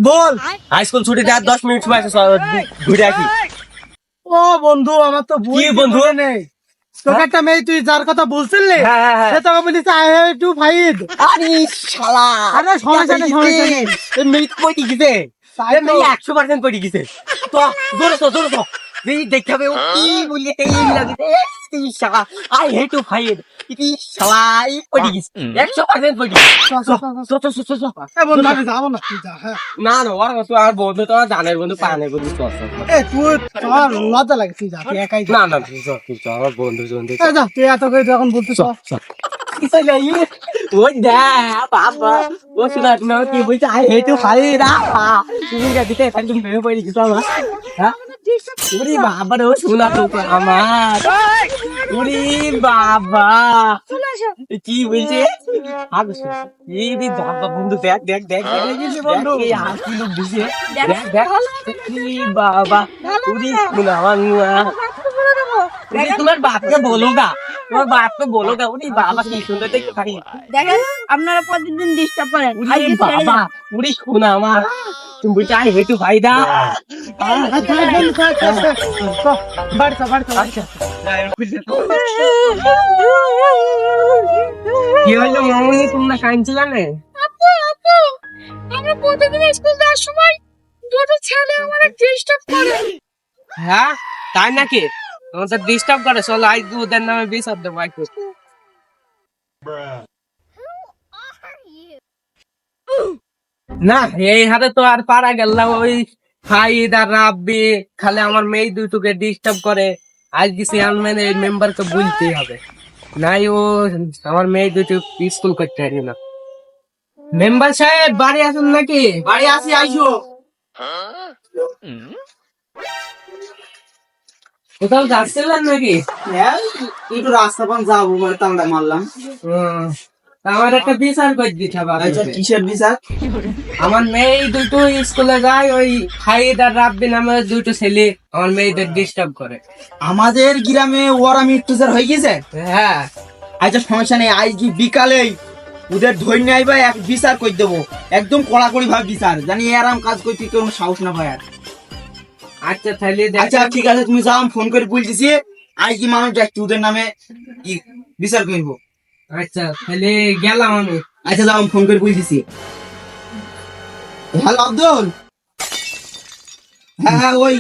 বল। High school ছুটিতে আর 10 minute সময় আছে, ঘুরে আসি। ও বন্ধু, আমার তো বই কি বন্ধু? মনে নেই। তোকে একটা মেয়ে, তুই যার কথা বলছিলি, হ্যাঁ, হ্যাঁ, হ্যাঁ। সে তোকে বলিস আই হ্যাভ টু ফাইট। আরে শালা, আরে সমস্যা নেই, সমস্যা নেই। এই মেয়ে তো পড়ে গেছে, তাই এই তো। মেয়ে 100% পড়ে গেছে। তো জোরে তো এই দেখতে হবে ও কি বললে, এই লাগে এই শালা আই হেট টু ফাইট, কি শালা এই পড়ে গেছে 100% পড়ে গেছে। এ বন্ধু, আমি যাবো না, তুই যা। হ্যাঁ। না না, ওর তো আর বন্ধু তো আর জানের বন্ধু পানের বন্ধু চল। এ তুই, আমার লজ্জা লাগে, তুই যা, তুই একাই যা। না না, তুই চল, আমার বন্ধু বন্ধু এ যা, তুই এত করে তুই এখন বলছিস। ওই দেখ বাবা, ও শোনা না কি বলছে, আই হেট টু ফাইট। তুমি দিতে একদম ভেবে পড়ে গেছো আমার। হ্যাঁ, ওরে বাবা রে, ও শোনা তো আমার। ওরে বাবা, কি বলছে? এই রে বাবা, বন্ধু দেখ দেখ দেখ বন্ধু, এই হাসি লোক দিছে। দেখ দেখ, এই বাবা, ওরে শোনা আমার। ওরে তোমার বাপকে বলো না, তোমার বাপকে বলো না। ওরে বাবা, কি সুন্দর দেখতে পারি। দেখেন আপনারা প্রতিদিন ডিস্টার্ব করেন। ওরে আজকে ছেড়ে বাবা, দেন। ওরে শোনা আমার। তুমি বলছো আই হেটু ভাইদা। কি হলো মামনি, তোমরা কাঁদছিলে না? আপু আপু, আমরা প্রতিদিন স্কুল যাওয়ার সময় দুটো ছেলে আমার ডিস্টার্ব করে। হ্যাঁ, তাই নাকি? তোমাদের ডিস্টার্ব করে, চলো আজ ওদের নামে বিচার দেবো। আই করতে না, এই হাতে তো আর পারা গেল না। ওই হাইদ আর রাব্বি খালি আমার মেয়ে দুটোকে ডিস্টার্ব করে। আজ কি চেয়ারম্যান মেম্বারকে বলতেই হবে, নাই ও আমার মেয়ে দুটো স্কুল করতে পারি না। মেম্বার সাহেব বাড়ি আসুন নাকি? বাড়ি আসি, আইসো। কোথাও যাচ্ছিলেন নাকি? একটু রাস্তা পান যাবো বলে তান্ডা মারলাম। হুম, আমার একটা বিচার করে দিতে হবে আচ্ছা, আপনাকে। কিসের বিচার? আমার মেয়ে দুটো স্কুলে যায়, ওই হাইদ আর রাব্বি নামে দুটো ছেলে আমার মেয়েদের ডিস্টার্ব করে। আমাদের গ্রামে ওরা মৃত্যুচার হয়ে গেছে। হ্যাঁ, আচ্ছা, সমস্যা নেই, আজ বিকালেই ওদের ধরে নিয়ে আইবা, এক বিচার করে দেবো, একদম কড়াকড়ি ভাবে বিচার, জানি এরাম কাজ করতে কেউ সাহস না পায় আর। আচ্ছা তাহলে আচ্ছা ঠিক আছে, তুমি যাও, আমি ফোন করে বলতেছি আজ কি মানুষ যাচ্ছি ওদের নামে কি বিচার করবো। আচ্ছা তাহলে গেলাম আমি। আচ্ছা যাও, আমি ফোন করে বলতেছি। হ্যালো আব্দুল। হ্যাঁ হ্যাঁ, ওই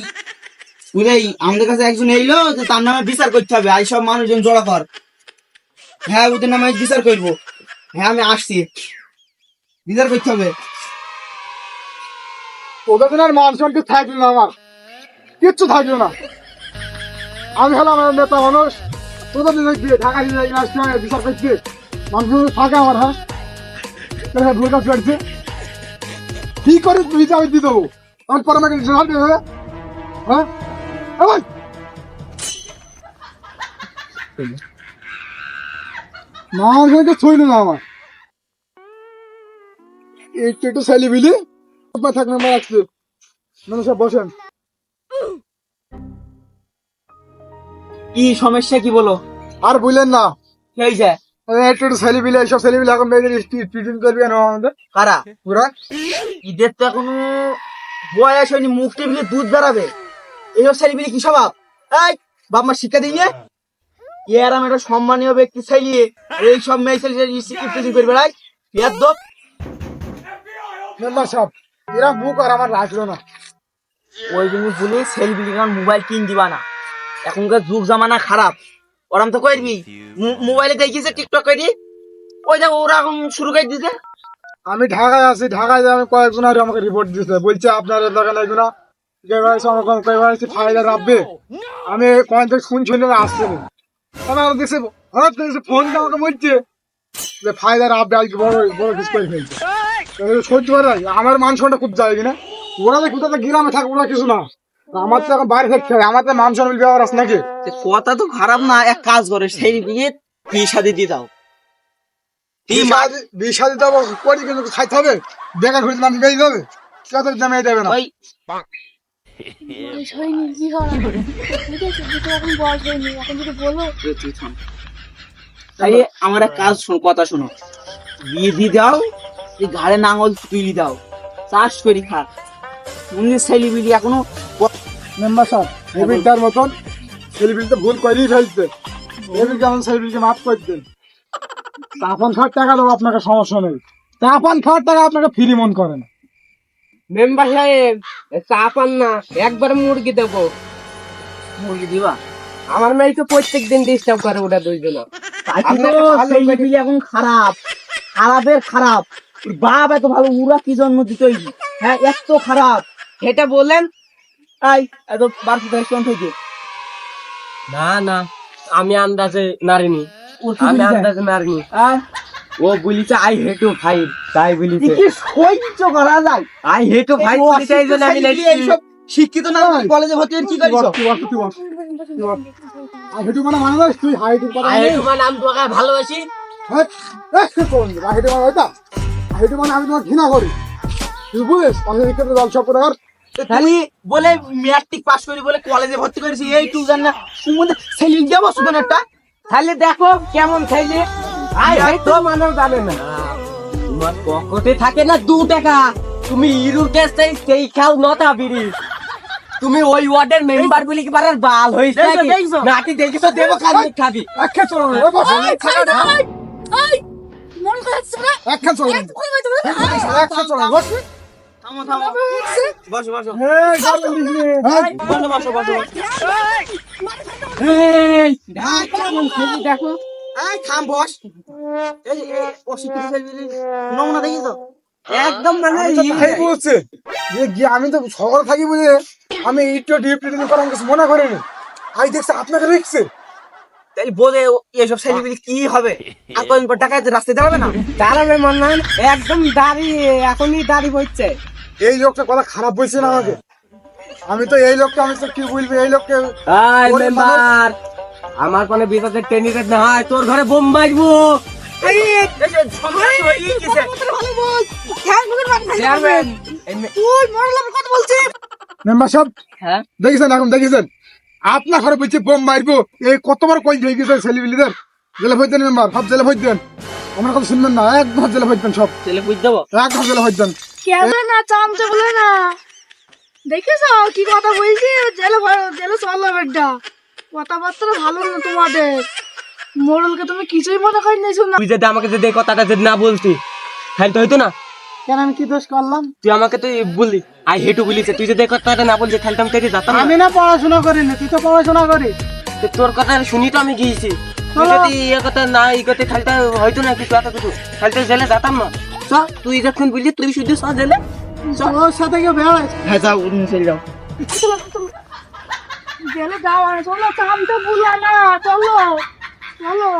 ওই আমাদের কাছে একজন এলো যে তার নামে বিচার করতে হবে, আজ সব মানুষজন জড়া কর। হ্যাঁ, ওদের নামে আজ বিচার করবো। হ্যাঁ, আমি আসছি, বিচার করতে হবে। ওদের আর মান সম্মান কিছু থাকলো না, আমার কিচ্ছু থাকলো না। আমি হলাম আমার নেতা মানুষ, তোদের দিয়ে ঢাকা দিয়ে আসতে হয় বিচার করতে, মানুষ থাকে আমার। হ্যাঁ, ভুল কাজ করছে, কি করে বিচার আমি দিয়ে দেবো? আমার পরে আমাকে জবাব দেবে। হ্যাঁ, মান সম্মানকে ছইল না আমার। একটু একটু ছেলে বিলি আপনার থাকলে আমার আসছে মানুষ বসেন। কি সমস্যা, কি বলো? আর বললেন না, এই যে একটু একটু ছেলে বিলে, এইসব ছেলে বিলে এখন মেয়েদের ট্রিটমেন্ট করবি না আমাদের কারা পুরা। ঈদের তো এখনো বয়স হয়নি, মুখ টেবিলে দুধ বেড়াবে, এইসব ছেলেপিলে কি স্বভাব? এই বাপ মা শিক্ষা দিই না, এরাম একটা সম্মানীয় ব্যক্তি চাইলিয়ে এইসব মেয়ে ছেলে করে বেড়ায়। বেয়াদব। মেম্বার সাহেব, এরা মুখ আর আমার রাখলো না। ওই জিনিস বলে ছেলেপিলে মোবাইল কিন দিবা না, এখনকার যুগ জামানা খারাপ। ওরাম তো করবি, মোবাইলে দেখিয়েছে টিকটক করি, ওই দেখ ওরা এখন শুরু করে দিতে। আমি ঢাকায় আছি, ঢাকায় আমি কয়েকজন আর আমাকে রিপোর্ট দিতে বলছে আপনার এলাকা একজন ফায়দা রাখবে। আমি কয়েক থেকে শুনছি আসছে না, আমার দেখছে হঠাৎ করে ফোনটা আমাকে বলছে যে ফায়দা রাখবে আজকে বড় বড় কিছু করে ফেলছে। সহ্য করে আমার মান সম্মানটা খুব যায় কিনা। ওরা যে কোথাও গ্রামে থাকে ওরা কিছু না, আমার তো এখন বাইরে থাকতে হবে, আমার তো মান সম্মান ব্যবহার আছে নাকি। কথা তো খারাপ না, এক কাজ করে সেই বিয়ে বিয়ে শাদি দিয়ে দাও। বিশা দিতে হবে, করি কিন্তু খাইতে হবে, বেকার ঘুরতে মানুষ বেরিয়ে যাবে, কত দামে দেবে না। ওই বয়স হয়নি, কি হয়? ঠিক আছে, দুটো এখন বয়স হয়নি, এখন যদি বলো। তাই আমার এক কাজ শোনো, কথা শোনো, বিয়ে দিয়ে দাও, এই ঘাড়ে নাঙল তুলি দাও, চাষ করি খা উনিশ ছেলেপিলি এখনো মেম্বার সাহেব এবিলটার মতন ছেলেপিল তো ভুল করেই ফেলছে, এবিলকে আমার ছেলেপিলকে মাফ করে দেন। চাপান খাওয়ার টাকা দেবো আপনাকে, সমস্যা নেই। চাপান খাওয়ার টাকা আপনাকে ফ্রি মন করেন। মেম্বার সাহেব চা পান না, একবার মুরগি দেবো। মুরগি দিবা আমার মেয়ে তো প্রত্যেকদিন ডিস্টার্ব করে ওটা দুইজনা। ছেলেপিলি এখন খারাপ, খারাপের খারাপ। ওর বাপ এত ভালো, উরা কি জন্ম দিতই, হ্যাঁ এত খারাপ। এটা বলেন। এই এত বাড়তি রেস্টুরেন্ট থেকে না না, আমি আন্দাজে নারিনি, ওর কি আমি বলিছে? আন্দাজে নারিনি। আহ, ও বলিছে আই হেট ইউ ফাইভ, তাই কি বলিছে কি সহ্য করা যায়? আই হেট ইউ ফাইভ বলিছে, এই জন্য আমি ছেলেপিলি এইসব শিক্ষিত না কলেজে ভর্তি হয়ে কি তুই করিস? বস, তুই বস, তুই বস, তুই বস। আর হেঁটু মানে মানে যাস, তুই হাইটুর কথা আই মানে? হেট ইউ মানে আমি তোমাকে ভালোবাসি। হ্যাঁ, সে কোন আর হেঁটু মানে ওইটা? আর হেঁটু মানে আমি তোমার ঘৃণা করি, তুই বুঝিস? পাশে ক্ষেত্রে দল সব করে খালি বলে ম্যাট্রিক পাস করি বলে কলেজে ভর্তি করেছি, এই তুই জান না সুমন ছেলে দেবো সুমন একটা। তাহলে দেখো কেমন খাইলে। আই হেট ইউ মানে জানে না, তোমার পকেটে থাকে না 2 টাকা, তুমি ইরুর কাছে সেই খাও নটা বিড়ি। তুমি ওই ওয়ার্ডের মেম্বার বলি কি পারার বাল হইছে দেখছো, নাকি? দেখছো? নাকি দেখিছো দেবো খাবি খাবি। একটা চলো না, ওই বস, এই মন খাচ্ছে না একটা চলো না, একটা চলো না, বস। থামো থামো, বসো বসো এই, গার্লফ্রেন্ড দিস নে। এই, বসো বসো বসো বসো। এই কেমন খেলি দেখো। এই থাম বস। এই অশিক্ষিত ছেলেপিলি নমুনা দেখি তো। একদম মানে আমি তো তাই বলছি যে আমি তো শহরে থাকি বলে আমি একটু ডিউটি করার কিছু মনে করিনি। আমি দেখছি আপনাকে দেখছে। তাই বলে এসব ছেলেপিলি কি হবে? আর কদিন পর টাকা রাস্তায় দাঁড়াবে না? দাঁড়াবে মনে হয় একদম দাঁড়িয়ে এখনই দাঁড়িয়ে হচ্ছে। এই লোকটা কথা খারাপ বলছে না আমাকে। আমি তো এই লোকটা, আমি তো কি বলবো এই লোককে। এই ওরে মেম্বার, আমার কোনো বিপদের টেনিটেড না হয়, তোর ঘরে বোম মারবো। এই সমস্যা হয়ে গেছে। ভালো বল খেয়াল মুখের বাদ খাই চেয়ারম্যান, তুই মরলাম কথা বলছিস মেম্বার সাহেব হ্যাঁ দেখেছেন, এখন দেখেছেন আপনার ঘরে বলছে বোম মারবো, এই কতবার কই হয়ে গেছে ছেলেপিলিদের। জেলে ভোট দেন মেম্বার, সব জেলে ভোট দেন। আমার কথা শুনবেন না, একদম জেলে ভোট দেন, সব ছেলে বুঝ দেবো। একদম জেলে ভোট দেন। কেবে না চামচে বলে না দেখেছ কি কথা বলছি জেলে জেলে চলো বেটা কথাবার্তা ভালো না তোমাদের মোড়লকে তুমি কিছুই মনে করি নিয়েছো না তুই যদি আমাকে যদি এই কথাটা যদি না বলতি তাহলে তো হইতো না। কেন আমি কি দোষ করলাম? তুই আমাকে তুই বললি আই হেটু বলিছে, তুই যদি এই কথাটা না বলতি তাহলে তো আমি তেরে যেতাম না। আমি না পড়াশোনা করিনি, তুই তো পড়াশোনা করিস। তো তোর কথা শুনি তো আমি গিয়েছি, তুই যদি এই কথা না ই করতে তাহলে তো হয়তো না কিছু এত কিছু, তাহলে তো জেলে যেতাম না। চ তুই যখন বললি তুই শুধু চ জেলে। ওর সাথে কেউ বেড়ায়? হ্যাঁ যাও উনি চলে যাও। জেলে যাও চলো চামচে ভুলা না চলো চলো